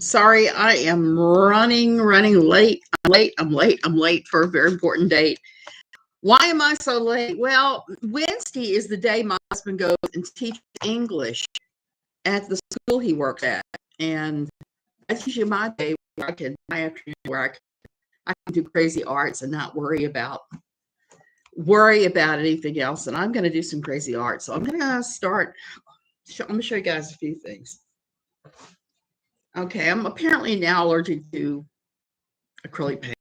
Sorry, I am running late. I'm late for a very important date. Why am I so late? Well, Wednesday is the day my husband goes and teaches English at the school he works at. And that's usually my day where my afternoon where I can do crazy arts and not worry about anything else. And I'm going to do some crazy art. So I'm going to start. I'm going to show you guys a few things. Okay, I'm apparently now allergic to acrylic paint.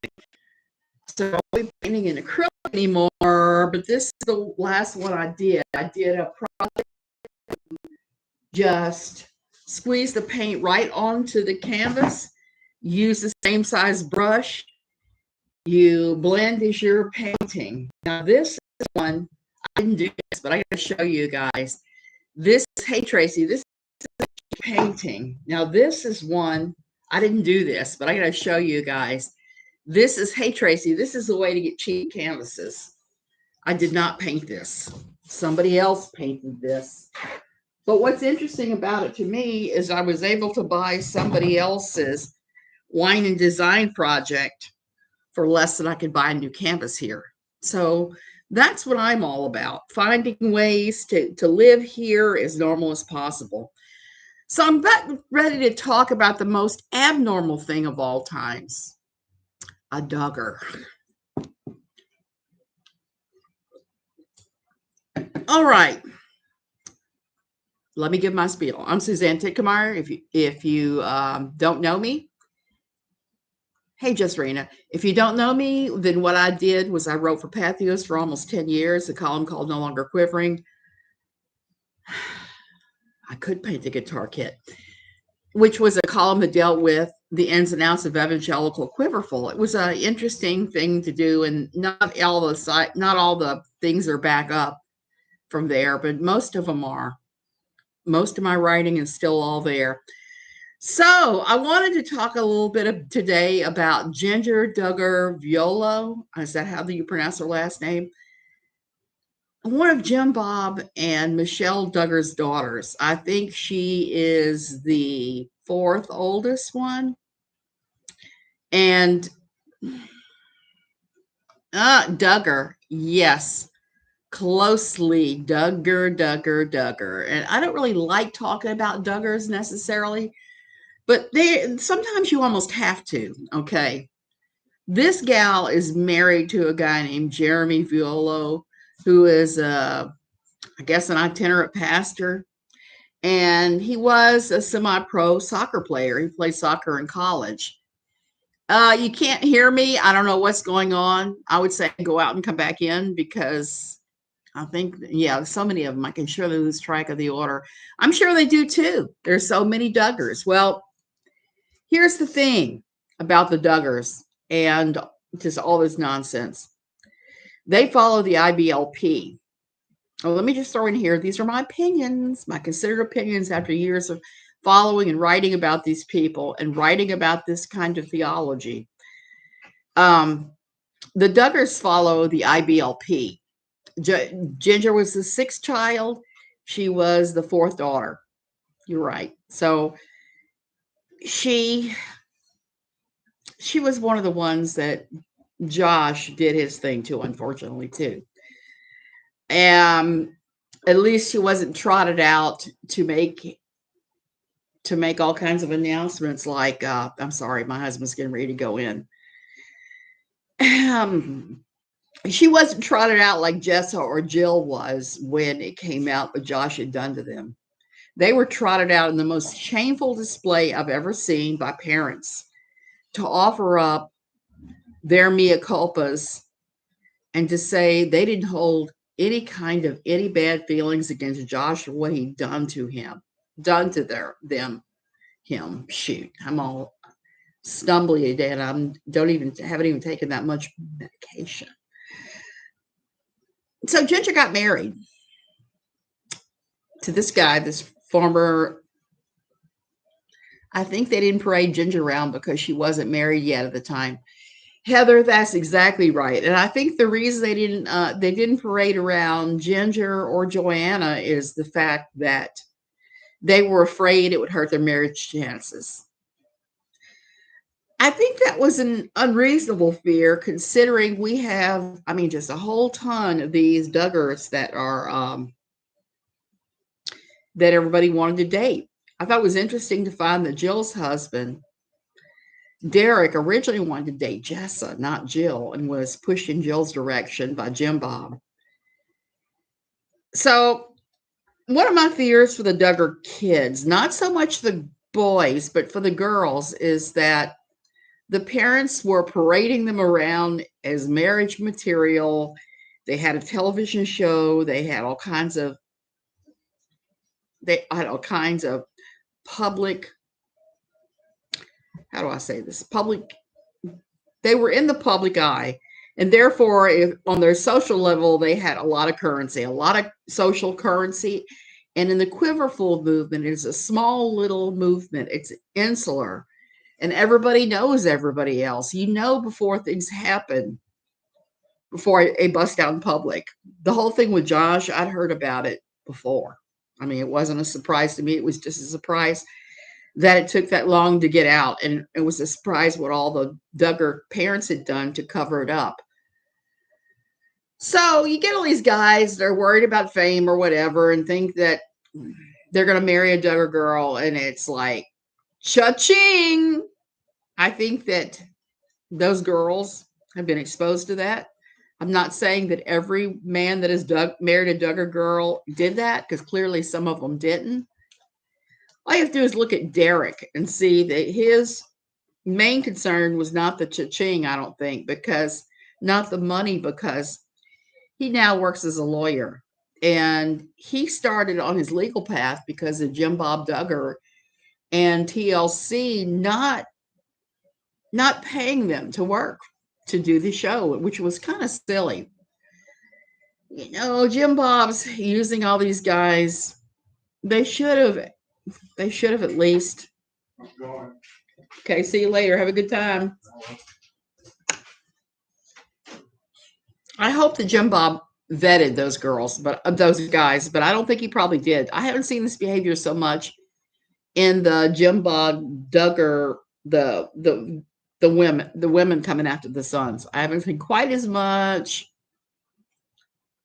So I won't be painting in acrylic anymore, but this is the last one I did. I did a project, just squeeze the paint right onto the canvas, use the same size brush, you blend as you're painting. Now this is one, I didn't do this, but I gotta show you guys. This is, hey Tracy, this is painting. Now this is one, I didn't do this, but I gotta show you guys. This is, hey Tracy, this is the way to get cheap canvases. I did not paint this. Somebody else painted this. But what's interesting about it to me is I was able to buy somebody else's wine and design project for less than I could buy a new canvas here. So that's what I'm all about, finding ways to live here as normal as possible. So I'm ready to talk about the most abnormal thing of all times, a Duggar. All right. Let me give my spiel. I'm Suzanne Titkemeyer. If you don't know me, hey, Just Rena. If you don't know me, then what I did was I wrote for Pathos for almost 10 years, a column called No Longer Quivering. I could paint the guitar kit, which was a column that dealt with the ins and outs of evangelical quiverful. It was an interesting thing to do, and not all the things are back up from there, but most of them are. Most of my writing is still all there. So I wanted to talk a little bit today about Jinger Duggar Vuolo. Is that how you pronounce her last name? One of Jim Bob and Michelle Duggar's daughters. I think she is the fourth oldest one. And Duggar, yes, closely Duggar. And I don't really like talking about Duggars necessarily, but sometimes you almost have to. Okay, this gal is married to a guy named Jeremy Vuolo, who is I guess an itinerant pastor, and he was a semi-pro soccer player. He played soccer in college. You can't hear me. I don't know what's going on. I would say go out and come back in, because I think, yeah, so many of them, I can surely lose track of the order. I'm sure they do too. There's so many Duggars. Well, here's the thing about the Duggars and just all this nonsense. They follow the IBLP. Well, let me just throw in here, these are my opinions, my considered opinions after years of following and writing about these people and writing about this kind of theology. The Duggars follow the IBLP. Ginger was the sixth child. She was the fourth daughter. You're right. So she was one of the ones that Josh did his thing to, unfortunately, too. At least she wasn't trotted out to make all kinds of announcements like, I'm sorry, my husband's getting ready to go in. She wasn't trotted out like Jessa or Jill was when it came out what Josh had done to them. They were trotted out in the most shameful display I've ever seen by parents to offer up their mea culpas and to say they didn't hold any bad feelings against Josh or what he'd done to him, done to him. Shoot, I'm all stumbly again. Haven't even taken that much medication. So Ginger got married to this guy, this former. I think they didn't parade Ginger around because she wasn't married yet at the time. Heather, that's exactly right. And I think the reason they didn't parade around Ginger or Joanna is the fact that they were afraid it would hurt their marriage chances. I think that was an unreasonable fear considering we have, I mean, just a whole ton of these Duggars that are that everybody wanted to date. I thought it was interesting to find that Jill's husband, Derek, originally wanted to date Jessa, not Jill, and was pushed in Jill's direction by Jim Bob. So one of my fears for the Duggar kids, not so much the boys, but for the girls, is that the parents were parading them around as marriage material. They had a television show. They had all kinds of public, how do I say this? Public, they were in the public eye. And therefore, if on their social level, they had a lot of currency, a lot of social currency. And in the Quiverful movement, it's a small little movement. It's insular. And everybody knows everybody else. You know before things happen, before they bust out in public. The whole thing with Josh, I'd heard about it before. I mean, it wasn't a surprise to me. It was just a surprise that it took that long to get out. And it was a surprise what all the Duggar parents had done to cover it up. So you get all these guys, they're worried about fame or whatever and think that they're going to marry a Duggar girl. And it's like, cha-ching. I think that those girls have been exposed to that. I'm not saying that every man that has married a Duggar girl did that, because clearly some of them didn't. All you have to do is look at Derek and see that his main concern was not the cha-ching, I don't think, because not the money, because he now works as a lawyer. And he started on his legal path because of Jim Bob Duggar and TLC not paying them to work to do the show, which was kind of silly. You know, Jim Bob's using all these guys. They should have at least. Okay, see you later. Have a good time. I hope that Jim Bob vetted those girls, those guys, but I don't think he probably did. I haven't seen this behavior so much in the Jim Bob Duggar, the women coming after the sons. I haven't seen quite as much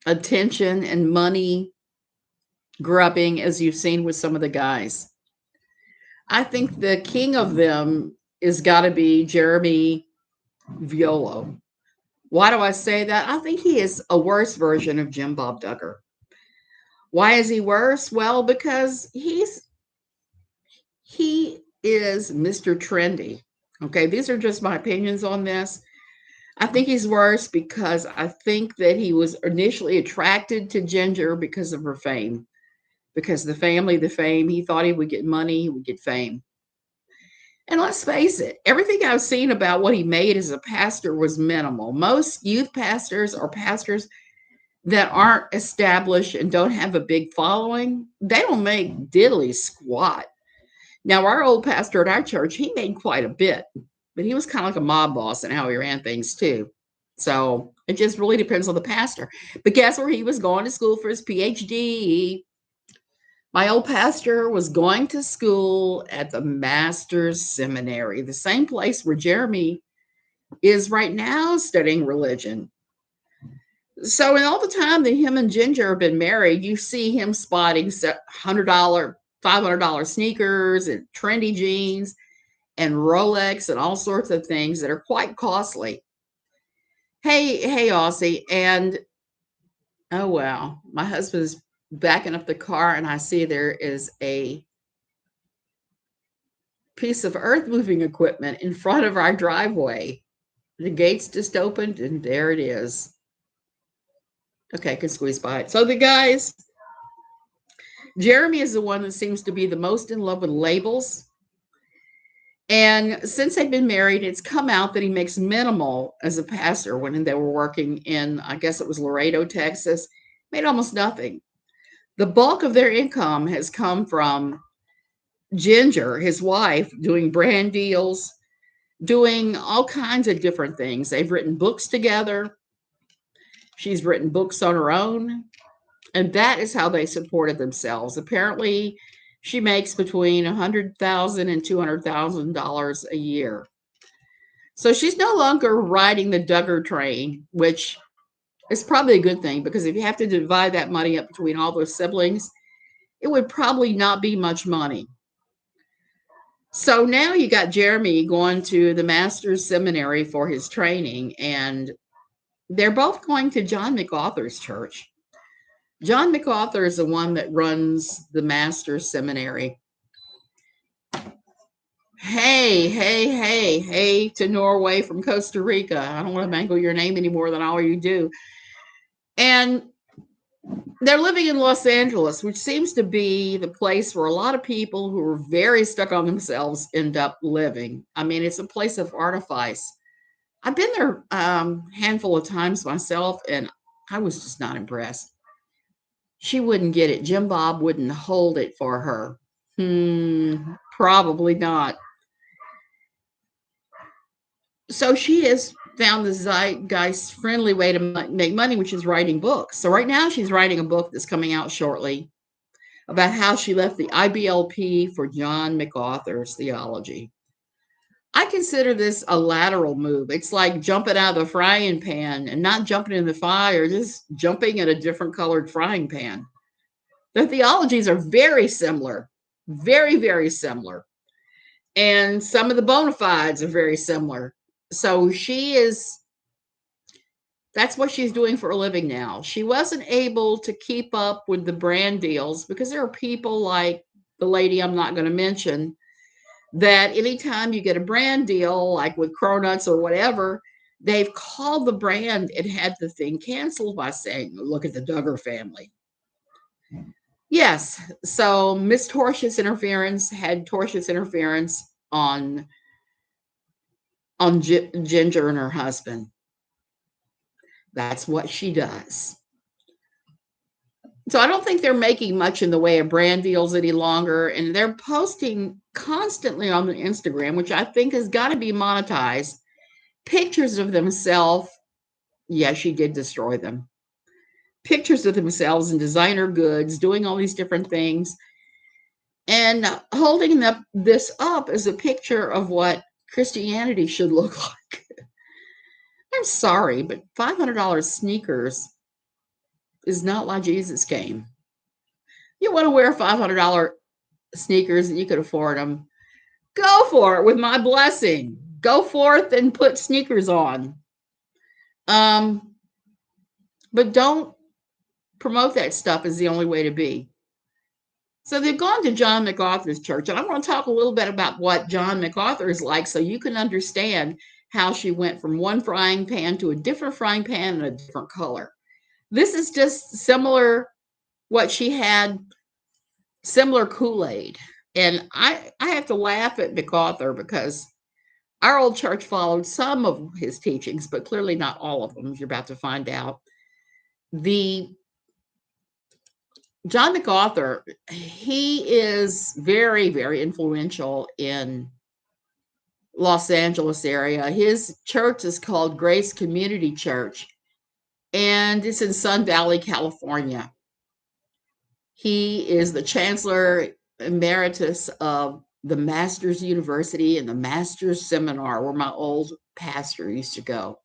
attention and money grubbing as you've seen with some of the guys. I think the king of them is got to be Jeremy Vuolo. Why do I say that? I think he is a worse version of Jim Bob Duggar. Why is he worse? Well, because he is Mr. Trendy. Okay, these are just my opinions on this. I think he's worse because I think that he was initially attracted to Ginger because of her fame, because the family, the fame. He thought he would get money, he would get fame. And let's face it, everything I've seen about what he made as a pastor was minimal. Most youth pastors or pastors that aren't established and don't have a big following, they don't make diddly squat. Now, our old pastor at our church, he made quite a bit, but he was kind of like a mob boss in how he ran things too. So it just really depends on the pastor. But guess where he was going to school for his PhD? My old pastor was going to school at the Master's Seminary, the same place where Jeremy is right now studying religion. So in all the time that him and Ginger have been married, you see him spotting $100, $500 sneakers and trendy jeans and Rolex and all sorts of things that are quite costly. Hey, Aussie. And oh, wow, my husband's backing up the car and I see there is a piece of earth moving equipment in front of our driveway. The gates just opened and there it is. Okay, I can squeeze by it. So the guys, Jeremy is the one that seems to be the most in love with labels. And since they've been married, it's come out that he makes minimal as a pastor when they were working in, I guess it was Laredo, Texas, made almost nothing. The bulk of their income has come from Ginger, his wife, doing brand deals, doing all kinds of different things. They've written books together. She's written books on her own. And that is how they supported themselves. Apparently, she makes between $100,000 and $200,000 a year. So she's no longer riding the Duggar train, which is probably a good thing, because if you have to divide that money up between all those siblings, it would probably not be much money. So now you got Jeremy going to the master's seminary for his training, and they're both going to John MacArthur's church. John MacArthur is the one that runs the master's seminary. Hey to Norway from Costa Rica. I don't want to mangle your name any more than all you do. And they're living in Los Angeles, which seems to be the place where a lot of people who are very stuck on themselves end up living. I mean, it's a place of artifice. I've been there a handful of times myself, and I was just not impressed. She wouldn't get it. Jim Bob wouldn't hold it for her. Probably not. So she has found the zeitgeist friendly way to make money, which is writing books. So right now she's writing a book that's coming out shortly about how she left the IBLP for John MacArthur's theology. I consider this a lateral move. It's like jumping out of the frying pan and not jumping in the fire, just jumping in a different colored frying pan. The theologies are very similar, very, very similar. And some of the bona fides are very similar. So that's what she's doing for a living now. She wasn't able to keep up with the brand deals because there are people like the lady I'm not going to mention that anytime you get a brand deal, like with Cronuts or whatever, they've called the brand and had the thing canceled by saying, look at the Duggar family. Yes. So Miss Tortious Interference had tortious interference on Ginger and her husband. That's what she does. So I don't think they're making much in the way of brand deals any longer. And they're posting constantly on the Instagram, which I think has got to be monetized, pictures of themselves. Yeah, she did destroy them. Pictures of themselves in designer goods, doing all these different things, and holding this up as a picture of what Christianity should look like. I'm sorry, but $500 sneakers is not why Jesus came. You want to wear $500 sneakers and you could afford them, go for it with my blessing. Go forth and put sneakers on. But don't promote that stuff as the only way to be. So they've gone to John MacArthur's church, and I want to talk a little bit about what John MacArthur is like so you can understand how she went from one frying pan to a different frying pan and a different color. This is just similar, what she had, similar Kool-Aid. And I have to laugh at MacArthur because our old church followed some of his teachings, but clearly not all of them, as you're about to find out. The John MacArthur, he is very, very influential in Los Angeles area. His church is called Grace Community Church, and it's in Sun Valley, California. He is the chancellor emeritus of the Masters University and the Masters Seminar, where my old pastor used to go.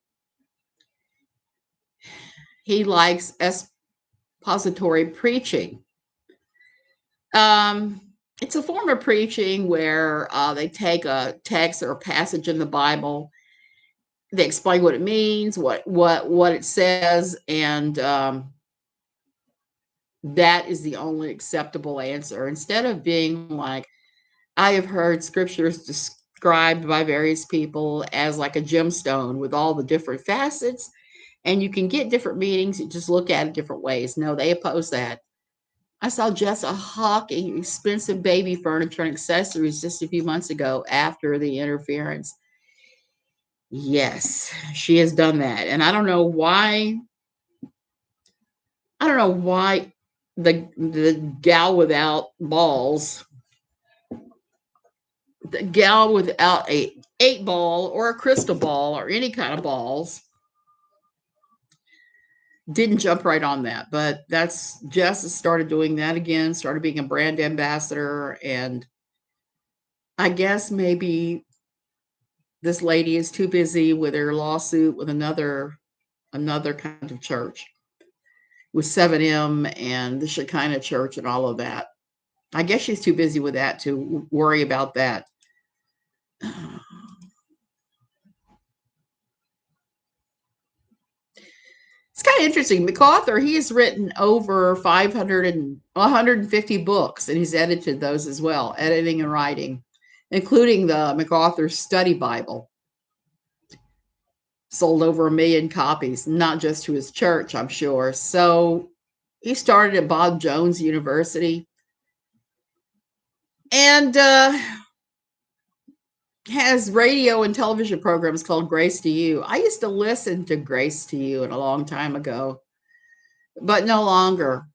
He likes expository preaching. It's a form of preaching where they take a text or a passage in the Bible, they explain what it means, what it says, and that is the only acceptable answer. Instead of being like, I have heard scriptures described by various people as like a gemstone with all the different facets, and you can get different meanings, you just look at it different ways. No, they oppose that. I saw Jessa hawking expensive baby furniture and accessories just a few months ago after the interference. Yes, she has done that. And I don't know why the gal without balls, the gal without a 8-ball or a crystal ball or any kind of balls didn't jump right on that. But that's Jess has started doing that again, started being a brand ambassador, and I guess maybe this lady is too busy with her lawsuit with another kind of church, with 7M and the Shekinah Church and all of that. I guess she's too busy with that to worry about that. It's kind of interesting. MacArthur, he has written over 500 and 150 books, and he's edited those as well, editing and writing, including the MacArthur Study Bible. Sold over 1 million copies, not just to his church, I'm sure. So he started at Bob Jones University and has radio and television programs called Grace to You. I used to listen to Grace to You a long time ago, but no longer.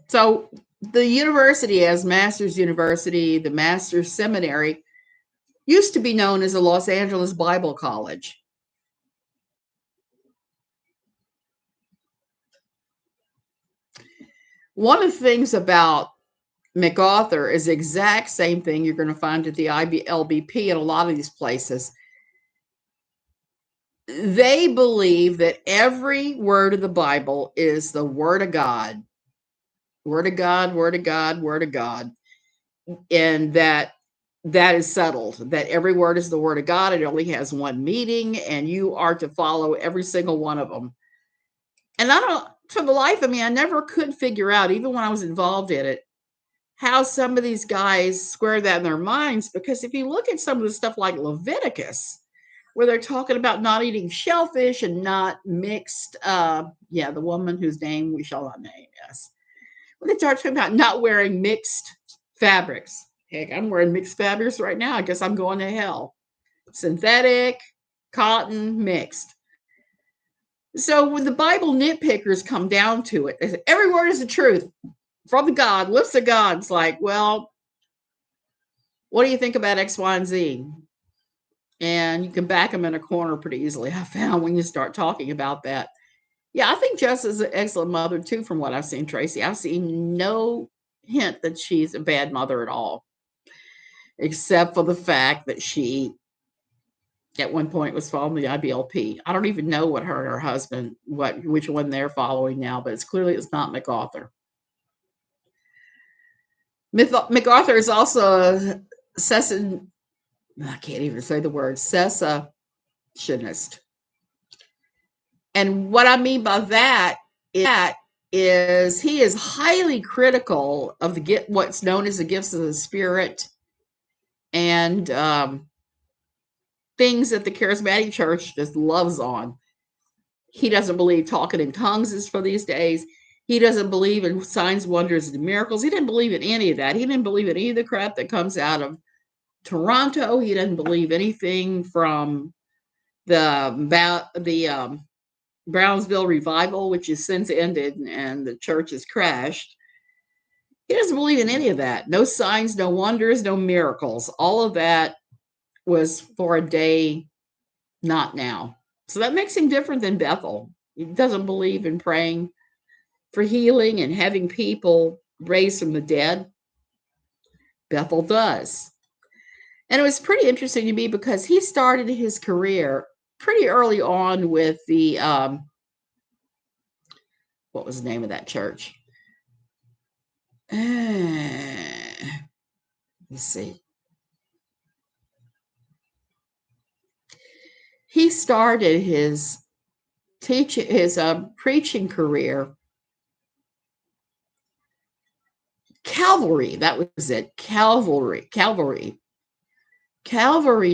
So the university, as Masters University, the Masters Seminary, used to be known as the Los Angeles Bible College. One of the things about MacArthur is the exact same thing you're going to find at the IBLP and a lot of these places. They believe that every word of the Bible is the word of God. Word of God, word of God, word of God. And that is settled, that every word is the word of God. It only has one meaning, and you are to follow every single one of them. And I don't, for the life of me, I never could figure out, even when I was involved in it, how some of these guys square that in their minds. Because if you look at some of the stuff like Leviticus, where they're talking about not eating shellfish and not mixed, the woman whose name we shall not name, yes. When they start talking about not wearing mixed fabrics. Heck, I'm wearing mixed fabrics right now. I guess I'm going to hell. Synthetic, cotton, mixed. So when the Bible nitpickers come down to it, they say, every word is the truth from the God, lips of God. It's like, well, what do you think about X, Y, and Z? And you can back them in a corner pretty easily, I found, when you start talking about that. Yeah, I think Jess is an excellent mother, too, from what I've seen, Tracy. I've seen no hint that she's a bad mother at all, except for the fact that she, at one point, was following the IBLP. I don't even know what her and her husband, which one they're following now, but it's not MacArthur. MacArthur is also a I can't even say the word, cessationist. And what I mean by that is he is highly critical of what's known as the gifts of the Spirit and things that the charismatic church just loves on. He doesn't believe talking in tongues is for these days. He doesn't believe in signs, wonders, and miracles. He didn't believe in any of that. He didn't believe in any of the crap that comes out of Toronto. He doesn't believe anything from the Brownsville revival, which has since ended and the church has crashed. He doesn't believe in any of that. No signs, no wonders, no miracles. All of that was for a day, not now. So that makes him different than Bethel. He doesn't believe in praying for healing and having people raised from the dead. Bethel does. And it was pretty interesting to me because he started his career pretty early on with the, what was the name of that church? Let's see. He started his preaching career. Calvary, that was it. Calvary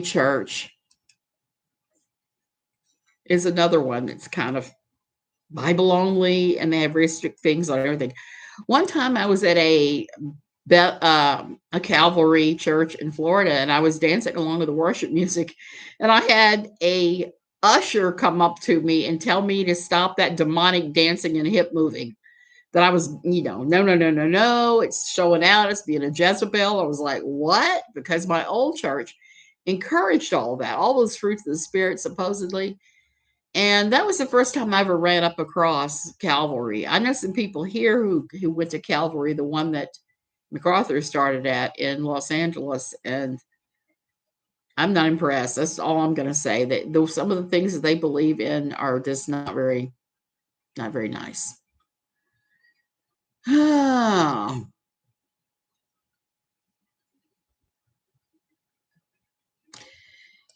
Church is another one that's kind of Bible only, and they have very strict things on everything. One time I was at a Calvary church in Florida, and I was dancing along with the worship music, and I had a usher come up to me and tell me to stop that demonic dancing and hip moving. That I was, no, it's showing out, it's being a Jezebel. I was like, what? Because my old church encouraged all that, all those fruits of the Spirit, supposedly. And that was the first time I ever ran up across Calvary. I know some people here who went to Calvary, the one that MacArthur started at in Los Angeles. And I'm not impressed. That's all I'm going to say. That those some of the things that they believe in are just not very nice.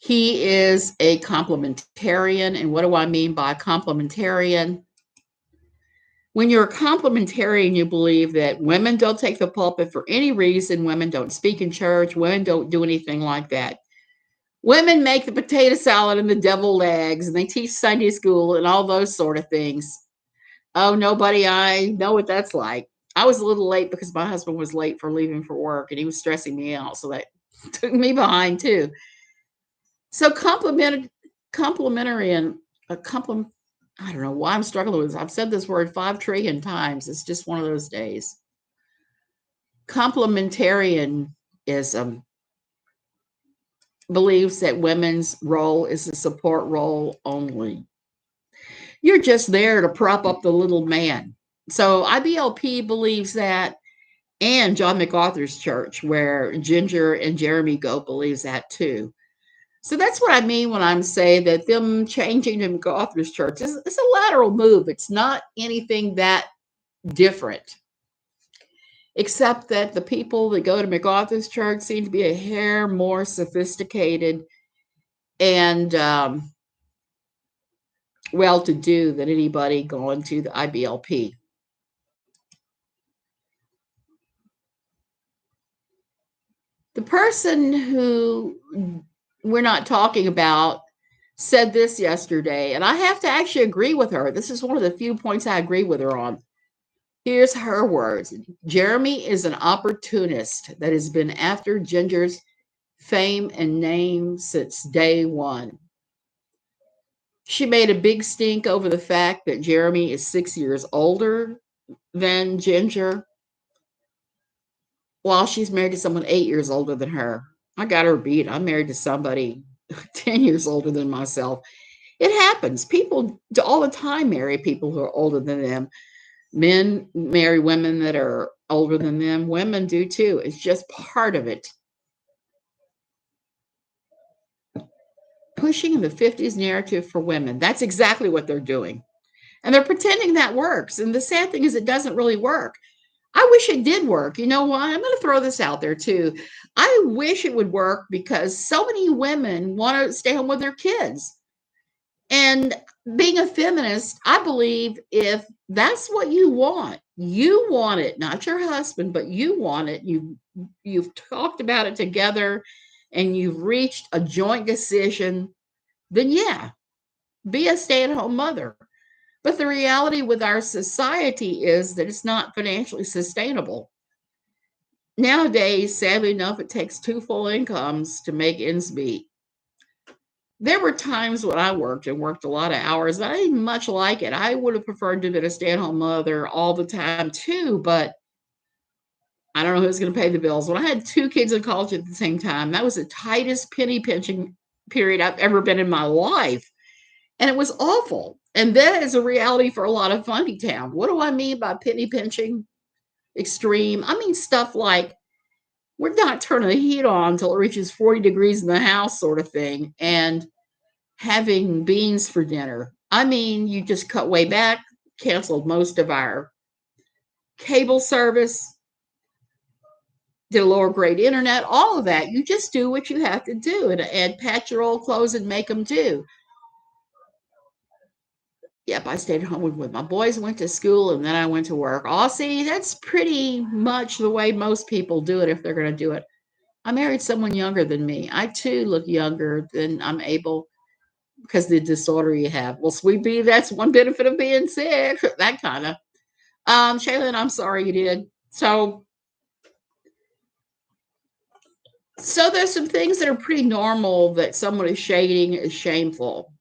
He is a complementarian. And what do I mean by complementarian? When you're a complementarian, you believe that women don't take the pulpit for any reason, women don't speak in church, women don't do anything like that. Women make the potato salad and the deviled eggs, and they teach Sunday school and all those sort of things. Oh, nobody, I know what that's like. I was a little late because my husband was late for leaving for work and he was stressing me out. So that took me behind too. So complimentary and a compliment. I don't know why I'm struggling with this. I've said this word 5 trillion times. It's just one of those days. Complementarianism believes that women's role is a support role only. You're just there to prop up the little man. So IBLP believes that, and John MacArthur's church, where Ginger and Jeremy go, believes that too. So that's what I mean when I'm saying that them changing to MacArthur's church is it's a lateral move. It's not anything that different, except that the people that go to MacArthur's church seem to be a hair more sophisticated and well-to-do than anybody going to the IBLP. The person who we're not talking about said this yesterday, and I have to actually agree with her. This is one of the few points I agree with her on. Here's her words. Jeremy is an opportunist that has been after Ginger's fame and name since day one. She made a big stink over the fact that Jeremy is 6 years older than Ginger, while she's married to someone 8 years older than her. I got her beat. I'm married to somebody 10 years older than myself. It happens. People all the time marry people who are older than them. Men marry women that are older than them. Women do too. It's just part of it. Pushing the 50s narrative for women. That's exactly what they're doing. And they're pretending that works. And the sad thing is, it doesn't really work. I wish it did work. You know why? I'm going to throw this out there too. I wish it would work because so many women want to stay home with their kids. And being a feminist, I believe if that's what you want it, not your husband, but you want it. You've talked about it together and you've reached a joint decision, then yeah, be a stay-at-home mother. But the reality with our society is that it's not financially sustainable. Nowadays, sadly enough, it takes 2 full incomes to make ends meet. There were times when I worked and worked a lot of hours, but I didn't much like it. I would have preferred to be a stay-at-home mother all the time too, but I don't know who's going to pay the bills. When I had 2 kids in college at the same time, that was the tightest penny pinching period I've ever been in my life. And it was awful. And that is a reality for a lot of funny town. What do I mean by penny pinching extreme? I mean stuff like we're not turning the heat on until it reaches 40 degrees in the house sort of thing. And having beans for dinner. I mean, you just cut way back, canceled most of our cable service, did a lower grade internet, all of that. You just do what you have to do and patch your old clothes and make them do. Yep, I stayed home with my boys, went to school, and then I went to work. Oh, see, that's pretty much the way most people do it if they're going to do it. I married someone younger than me. I too look younger than I'm able because the disorder you have. Well, sweet pea, that's one benefit of being sick. That kind of. Shaylin, I'm sorry you did. So there's some things that are pretty normal that someone is shading is shameful.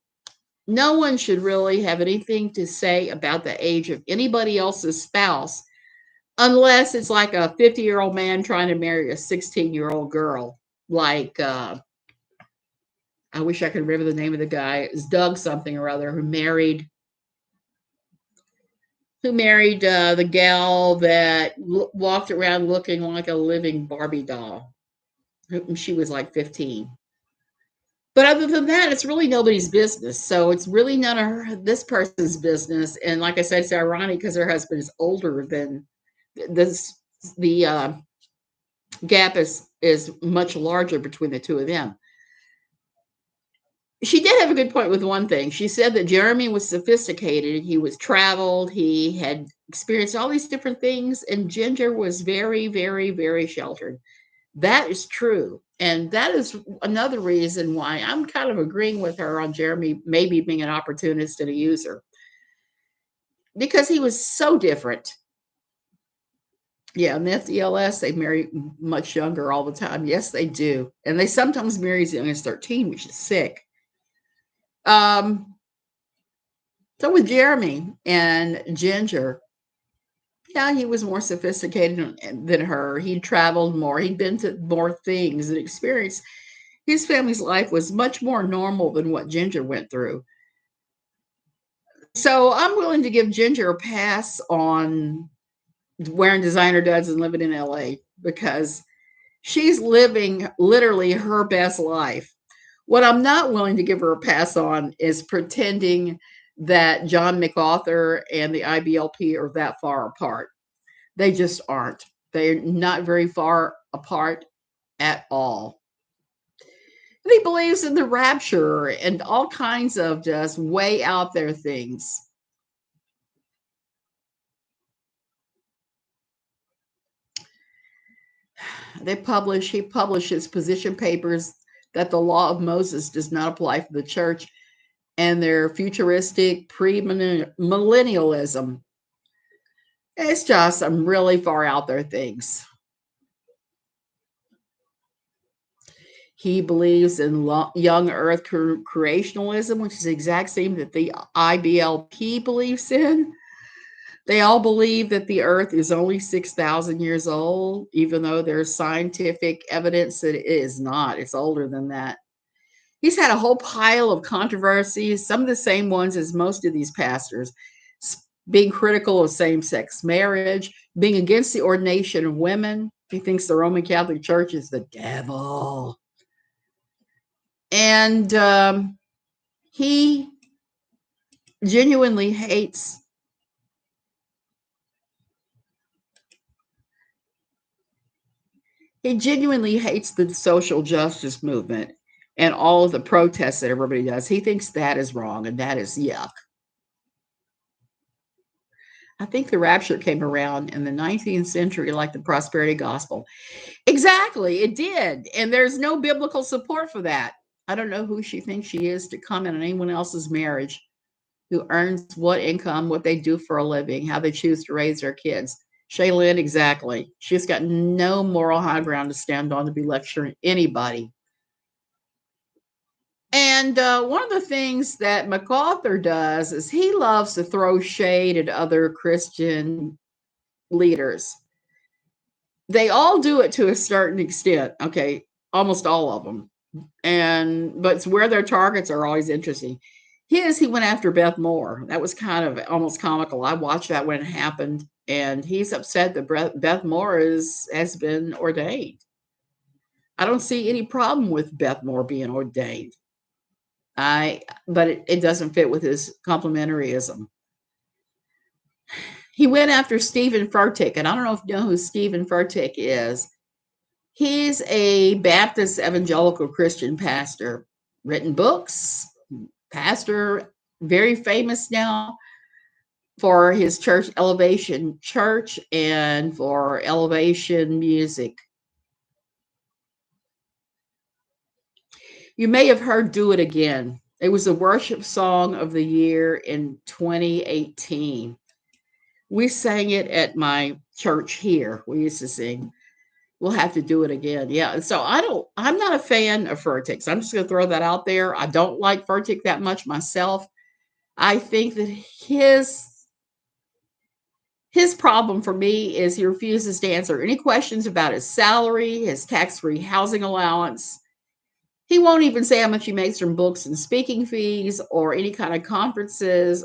No one should really have anything to say about the age of anybody else's spouse unless it's like a 50-year-old man trying to marry a 16-year-old girl. Like, I wish I could remember the name of the guy. It was Doug something or other who married the gal that walked around looking like a living Barbie doll. She was like 15. But other than that, it's really nobody's business. So it's really none of this person's business. And like I said, it's ironic because her husband is older than this. The gap is much larger between the two of them. She did have a good point with one thing. She said that Jeremy was sophisticated. He was traveled. He had experienced all these different things, and Ginger was very, very, very sheltered. That is true. And that is another reason why I'm kind of agreeing with her on Jeremy maybe being an opportunist and a user because he was so different. Yeah, in the FDLS, they marry much younger all the time. Yes, they do. And they sometimes marry as young as 13, which is sick. So with Jeremy and Ginger, yeah, he was more sophisticated than her. He'd traveled more. He'd been to more things and experienced. His family's life was much more normal than what Ginger went through. So I'm willing to give Ginger a pass on wearing designer duds and living in LA because she's living literally her best life. What I'm not willing to give her a pass on is pretending that John MacArthur and the IBLP are that far apart. They just aren't. They're not very far apart at all. And he believes in the rapture and all kinds of just way out there things. He publishes position papers that the law of Moses does not apply for the church and their futuristic premillennialism. It's just some really far out there things. He believes in young earth creationalism, which is the exact same that the IBLP believes in. They all believe that the earth is only 6,000 years old, even though there's scientific evidence that it is not. It's older than that. He's had a whole pile of controversies, some of the same ones as most of these pastors, being critical of same sex marriage, being against the ordination of women. He thinks the Roman Catholic Church is the devil. And he genuinely hates the social justice movement and all of the protests that everybody does. He thinks that is wrong and that is yuck. I think the rapture came around in the 19th century like the prosperity gospel. Exactly, it did. And there's no biblical support for that. I don't know who she thinks she is to comment on anyone else's marriage, who earns what income, what they do for a living, how they choose to raise their kids. Shaylin, exactly. She's got no moral high ground to stand on to be lecturing anybody. And one of the things that MacArthur does is he loves to throw shade at other Christian leaders. They all do it to a certain extent. Okay, almost all of them. But it's where their targets are always interesting. He went after Beth Moore. That was kind of almost comical. I watched that when it happened, and he's upset that Beth Moore has been ordained. I don't see any problem with Beth Moore being ordained. But it doesn't fit with his complementaryism. He went after Stephen Furtick, and I don't know if you know who Stephen Furtick is. He's a Baptist evangelical Christian pastor, written books, pastor, very famous now for his church, Elevation Church, and for Elevation Music. You may have heard Do It Again. It was a worship song of the year in 2018. We sang it at my church here. We used to sing. We'll have to do it again. Yeah. So I'm not a fan of Furtick. So I'm just going to throw that out there. I don't like Furtick that much myself. I think that his problem for me is he refuses to answer any questions about his salary, his tax-free housing allowance. He won't even say how much he makes from books and speaking fees or any kind of conferences.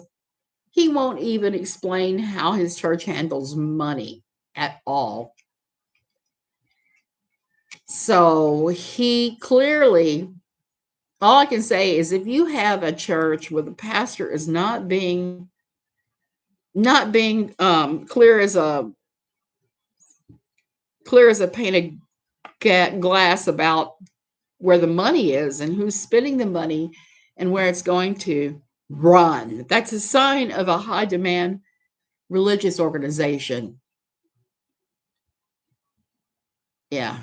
He won't even explain how his church handles money at all. So he clearly all I can say is if you have a church where the pastor is not being clear as a painted glass about where the money is and who's spending the money and where it's going to, run. That's a sign of a high demand religious organization. Yeah.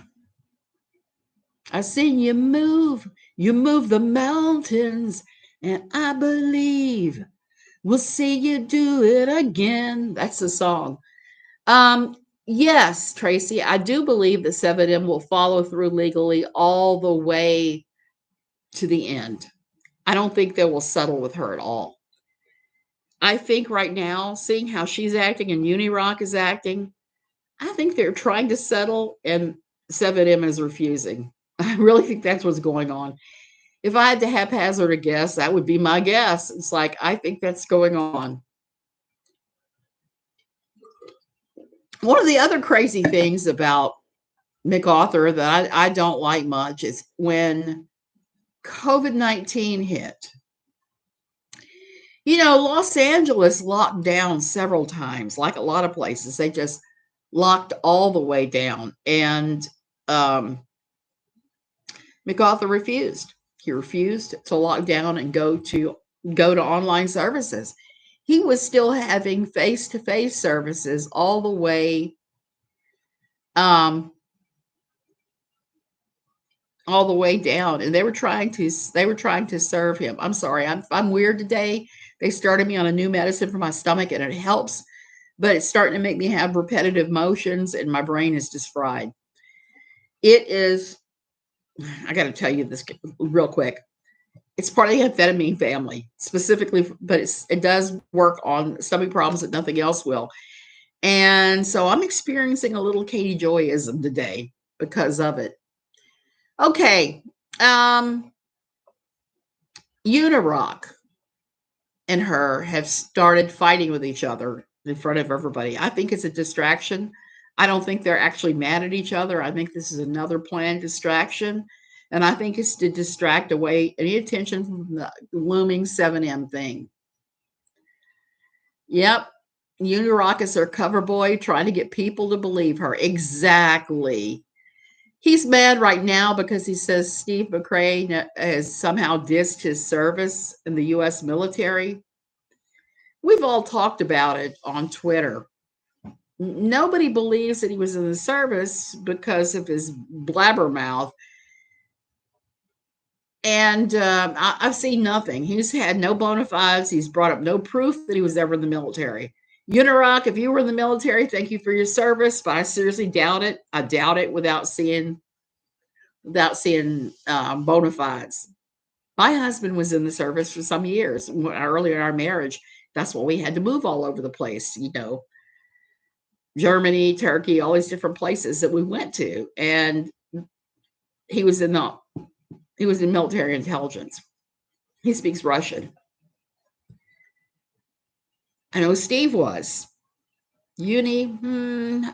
I seen you move. You move the mountains, and I believe we'll see you do it again. That's the song. Um, yes, Tracy, I do believe that 7M will follow through legally all the way to the end. I don't think they will settle with her at all. I think right now, seeing how she's acting and Unirock is acting, I think they're trying to settle and 7M is refusing. I really think that's what's going on. If I had to haphazard a guess, that would be my guess. It's like, I think that's going on. One of the other crazy things about MacArthur that I don't like much is when COVID-19 hit. Los Angeles locked down several times, like a lot of places. They just locked all the way down. And MacArthur refused. He refused to lock down and go to online services. He was still having face-to-face services um, all the way down, and they were trying to serve him. I'm sorry, I'm weird today. They started me on a new medicine for my stomach, and it helps, but it's starting to make me have repetitive motions, and my brain is just fried. It is. I got to tell you this real quick. It's part of the amphetamine family, specifically, but it does work on stomach problems that nothing else will. And so I'm experiencing a little Katie Joyism today because of it. Okay. Unirock and her have started fighting with each other in front of everybody. I think it's a distraction. I don't think they're actually mad at each other. I think this is another planned distraction. And I think it's to distract away any attention from the looming 7M thing. Yep. Unirock is her cover boy trying to get people to believe her. Exactly. He's mad right now because he says Steve McRae has somehow dissed his service in the U.S. military. We've all talked about it on Twitter. Nobody believes that he was in the service because of his blabbermouth. And I've seen nothing. He's had no bona fides. He's brought up no proof that he was ever in the military. Unirock, if you were in the military, thank you for your service, but I seriously doubt it. I doubt it without seeing bona fides. My husband was in the service for some years. Early in our marriage, that's why we had to move all over the place, Germany, Turkey, all these different places that we went to. And he was in military intelligence. He speaks Russian. I know Steve was. Uni,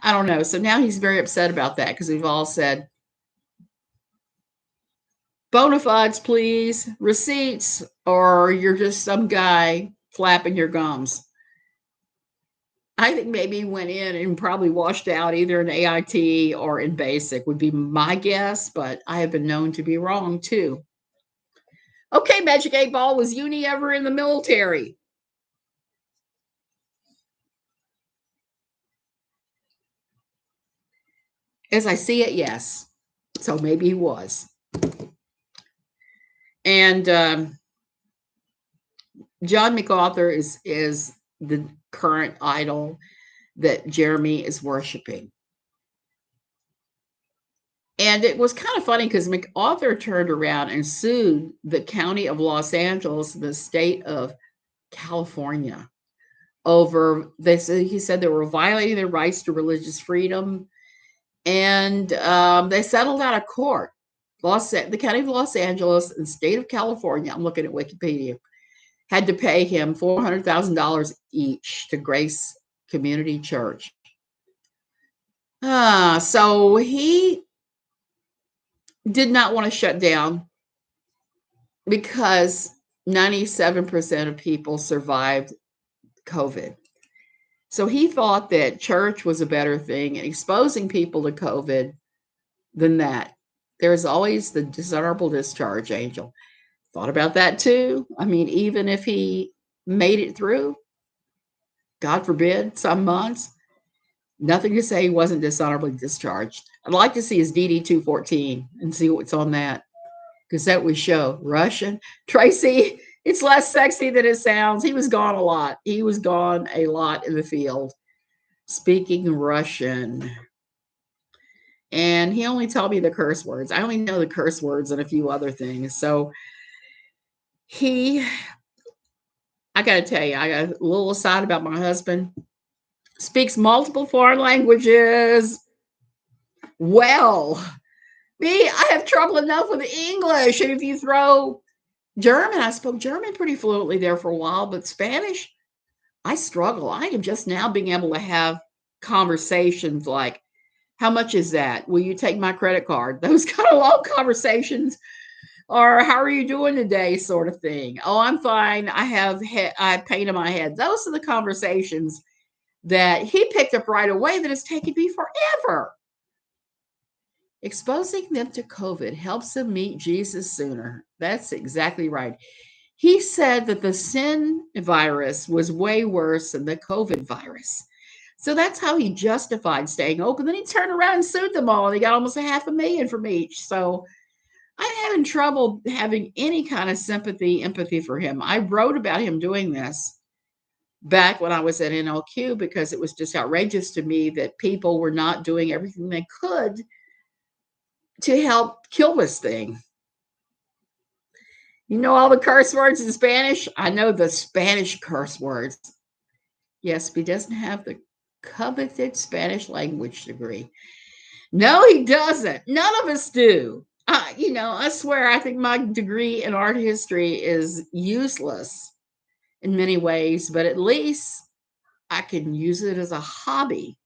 I don't know. So now he's very upset about that because we've all said, bona fides, please, receipts, or you're just some guy flapping your gums. I think maybe he went in and probably washed out either in AIT or in basic would be my guess, but I have been known to be wrong too. Okay, Magic 8 Ball, was Uni ever in the military? As I see it, yes. So maybe he was. And John MacArthur is the current idol that Jeremy is worshiping. And it was kind of funny because MacArthur turned around and sued the county of Los Angeles, the state of California, over this. He said they were violating their rights to religious freedom, and they settled out of court. The county of Los Angeles and state of California, I'm looking at Wikipedia, had to pay him $400,000 each to Grace Community Church. So he did not want to shut down because 97% of people survived COVID. So he thought that church was a better thing and exposing people to COVID than that. There's always the dishonorable discharge angel. Thought about that too. I mean, even if he made it through, God forbid, some months, nothing to say he wasn't dishonorably discharged. I'd like to see his DD 214 and see what's on that, because that would show Russian. Tracy, it's less sexy than it sounds. He was gone a lot. He was gone a lot in the field speaking Russian. And he only told me the curse words. I only know the curse words and a few other things. So I got to tell you, I got a little aside about my husband. Speaks multiple foreign languages. Well, me, I have trouble enough with English. And if you throw German, I spoke German pretty fluently there for a while, but Spanish, I struggle. I am just now being able to have conversations like, how much is that? Will you take my credit card? Those kind of long conversations. Or how are you doing today, sort of thing. Oh, I'm fine. I have pain in my head. Those are the conversations that he picked up right away that has taken me forever. Exposing them to COVID helps them meet Jesus sooner. That's exactly right. He said that the sin virus was way worse than the COVID virus. So that's how he justified staying open. Then he turned around and sued them all, and he got almost $500,000 from each. So I'm having trouble having any kind of sympathy, empathy for him. I wrote about him doing this back when I was at NLQ because it was just outrageous to me that people were not doing everything they could to help kill this thing. You know all the curse words in Spanish? I know the Spanish curse words. Yes, but he doesn't have the coveted Spanish language degree. No, he doesn't. None of us do. I swear, I think my degree in art history is useless in many ways, but at least I can use it as a hobby.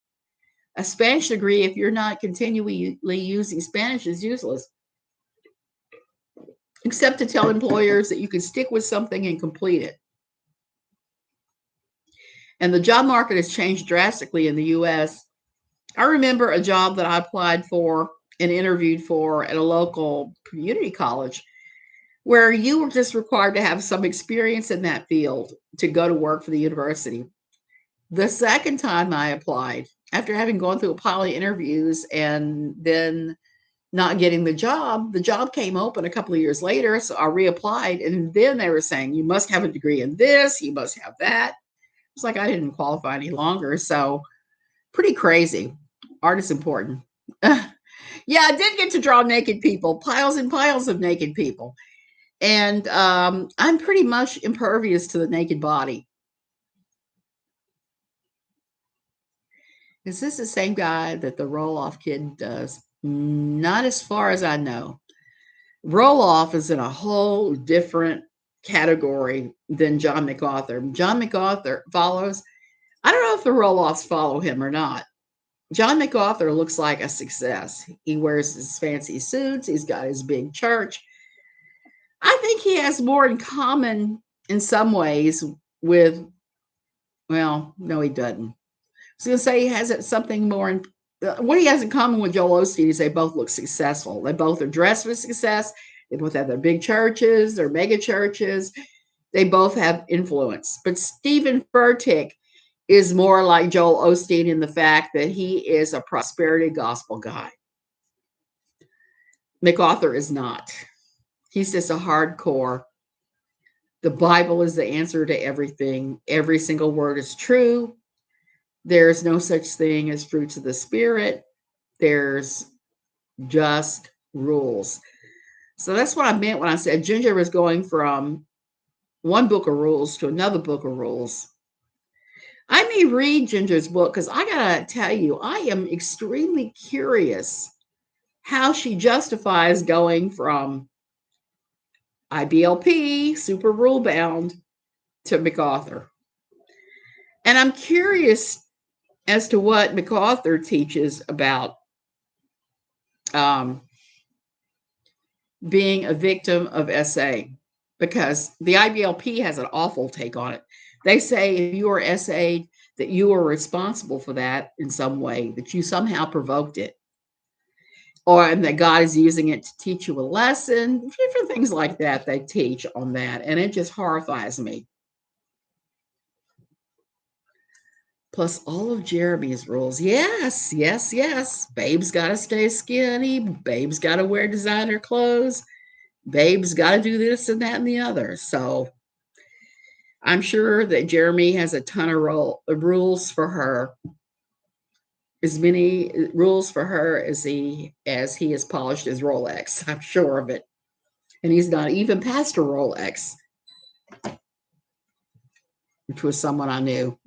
A Spanish degree, if you're not continually using Spanish, is useless, except to tell employers that you can stick with something and complete it. And the job market has changed drastically in the US. I remember a job that I applied for and interviewed for at a local community college where you were just required to have some experience in that field to go to work for the university. The second time I applied, after having gone through a pile of interviews and then not getting the job came open a couple of years later. So I reapplied, and then they were saying, you must have a degree in this, you must have that. It's like I didn't qualify any longer. So pretty crazy. Art is important. Yeah, I did get to draw naked people, piles and piles of naked people. And I'm pretty much impervious to the naked body. Is this the same guy that the roll-off kid does? Not as far as I know. Roll-off is in a whole different category than John MacArthur. John MacArthur follows. I don't know if the roll-offs follow him or not. John MacArthur looks like a success. He wears his fancy suits. He's got his big church. I think he has more in common in some ways with, well, no, he doesn't. I was going to say he has something more in, what he has in common with Joel Osteen is they both look successful. They both are dressed for success. They both have their big churches, their mega churches. They both have influence. But Stephen Furtick is more like Joel Osteen in the fact that he is a prosperity gospel guy. MacArthur is not. He's just a hardcore. The Bible is the answer to everything. Every single word is true. There's no such thing as fruits of the Spirit. There's just rules. So that's what I meant when I said Ginger was going from one book of rules to another book of rules. I may read Ginger's book because I got to tell you, I am extremely curious how she justifies going from IBLP, super rule bound, to MacArthur. And I'm curious as to what MacArthur teaches about being a victim of SA. because the IBLP has an awful take on it. They say if you are SA'd, that you are responsible for that in some way, that you somehow provoked it, or and that God is using it to teach you a lesson, different things like that they teach on that. And it just horrifies me. Plus all of Jeremy's rules. Yes, yes, yes. Babe's got to stay skinny. Babe's got to wear designer clothes. Babe's got to do this and that and the other. So I'm sure that Jeremy has a ton of rules for her. As many rules for her as he has polished his Rolex. I'm sure of it. And he's not even past a Rolex, which was someone I knew.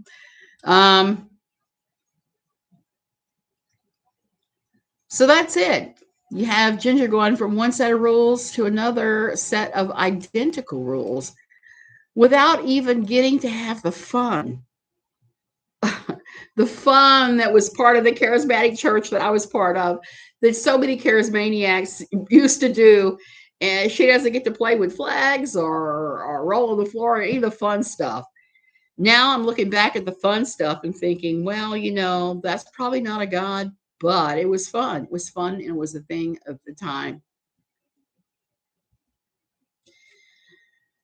So that's it. You have Jinger going from one set of rules to another set of identical rules without even getting to have the fun. The fun that was part of the charismatic church that I was part of, that so many charismaniacs used to do. And she doesn't get to play with flags or roll on the floor or any of the fun stuff. Now I'm looking back at the fun stuff and thinking, well, that's probably not a God, but it was fun. It was fun, and it was the thing of the time.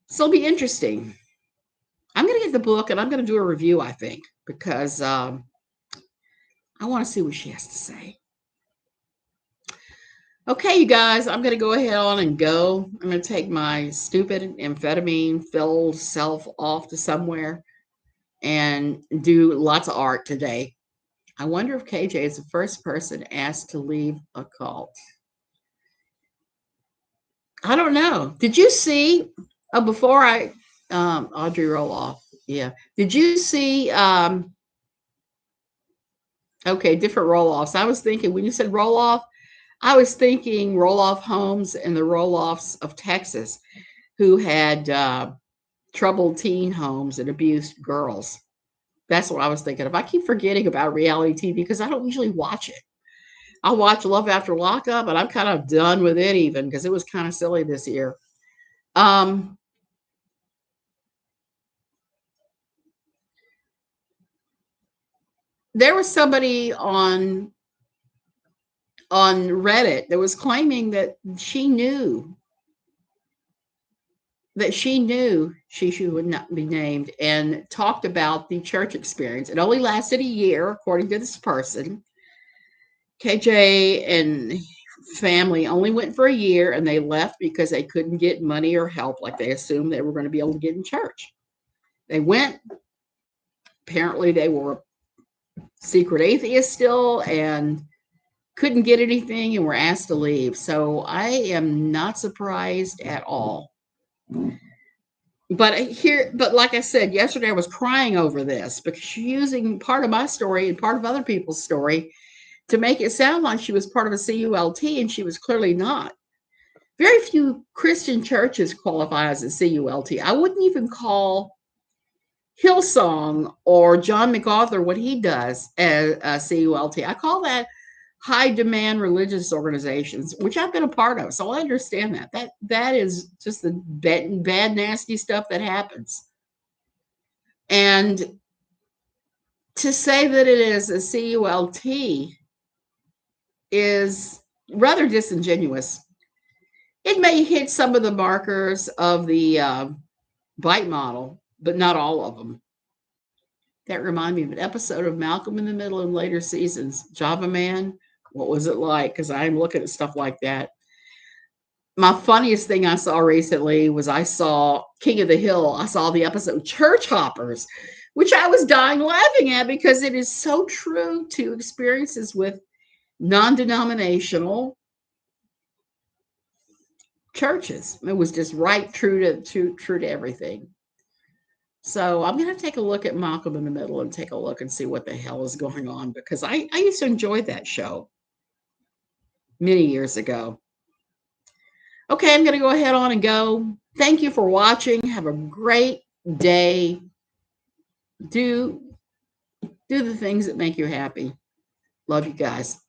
So it'll be interesting. I'm going to get the book and I'm going to do a review, I think, because I want to see what she has to say. Okay, you guys, I'm going to go ahead on and go. I'm going to take my stupid amphetamine-filled self off to somewhere and do lots of art today. I wonder if KJ is the first person asked to leave a cult. I don't know. Did you see, before Audrey Roloff, yeah. Did you see, okay, different roll-offs. I was thinking, when you said roll-off, I was thinking Roloff Holmes and the Roloffs of Texas, who had troubled teen homes and abused girls. That's what I was thinking of. I keep forgetting about reality TV because I don't usually watch it. I'll watch Love After Lockup, and I'm kind of done with it even because it was kind of silly this year. There was somebody on Reddit that was claiming that she knew she would not be named, and talked about the church experience. It only lasted a year, according to this person. KJ and family only went for a year, and they left because they couldn't get money or help like they assumed they were going to be able to get in church. They went. Apparently, they were secret atheists still and couldn't get anything and were asked to leave. So I am not surprised at all. But like I said, yesterday I was crying over this because she's using part of my story and part of other people's story to make it sound like she was part of a CULT, and she was clearly not. Very few Christian churches qualify as a CULT. I wouldn't even call Hillsong or John MacArthur, what he does, as a CULT. I call that high demand religious organizations, which I've been a part of. So I understand that is just the bad, nasty stuff that happens. And to say that it is a CULT is rather disingenuous. It may hit some of the markers of the bite model, but not all of them. That reminded me of an episode of Malcolm in the Middle in later seasons. Java Man, what was it like? Because I'm looking at stuff like that. My funniest thing I saw recently was I saw King of the Hill. I saw the episode Church Hoppers, which I was dying laughing at because it is so true to experiences with non-denominational churches. It was just right true to everything. So I'm going to take a look at Malcolm in the Middle and take a look and see what the hell is going on, because I used to enjoy that show many years ago. Okay, I'm going to go ahead on and go. Thank you for watching. Have a great day. Do the things that make you happy. Love you guys.